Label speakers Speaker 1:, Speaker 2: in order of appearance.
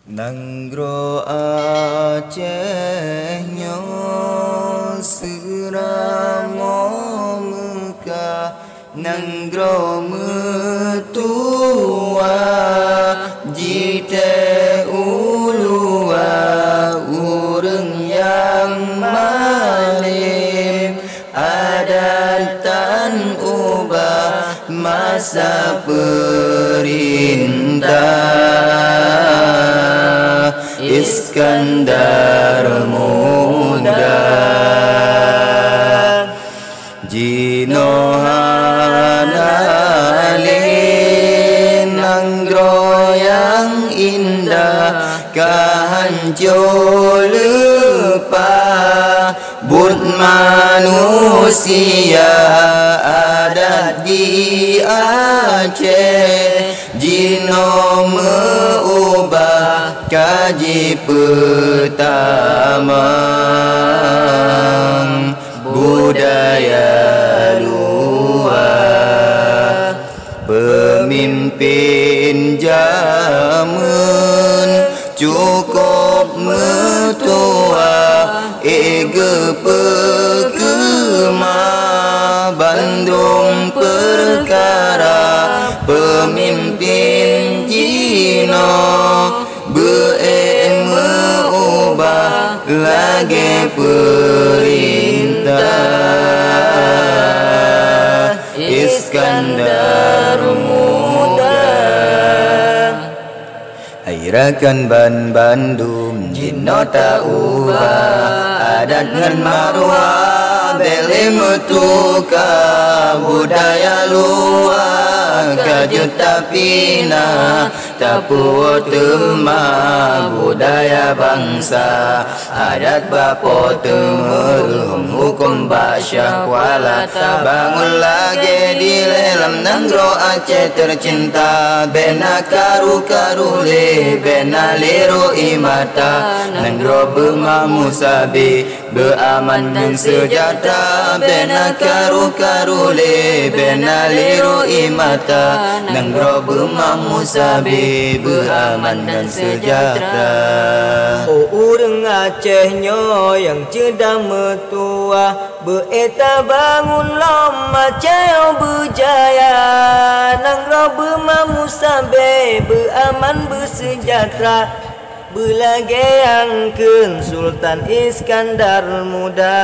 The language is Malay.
Speaker 1: Nanggro Aceh nyo seramo Mekah, nanggro metua jite ulua ureng yang malim adatan ubah masa perintah Iskandar Muda Jinohanalin nanggro yang indah kahancur lepa bud manusia adat di Aceh Jino meubah kaji pertama budaya luar pemimpin zaman cukup metua ege pekema Bandung perkara pemimpin Jino meubah lagi perintah Iskandar Muda airakan ban Bandung Jino tak ubah adat ngan marwah beli metuka budaya luar kajut tapina tapu tema budaya bangsa adat bapo temerung hukum basyah kuala bangun lagi di dalam nanggro Aceh tercinta bena karu-karu le bena liru imata nanggro bema musabi beaman dan sejahtera bena karu-karu le bena liru imata nanggro bema musabi beraman dan sejahtera.
Speaker 2: Urang Aceh nyo yang cedang metua beeta bangun lom Aceh berjaya nanggro bema musabe beraman bersejahtera belage angkeun Sultan Iskandar Muda.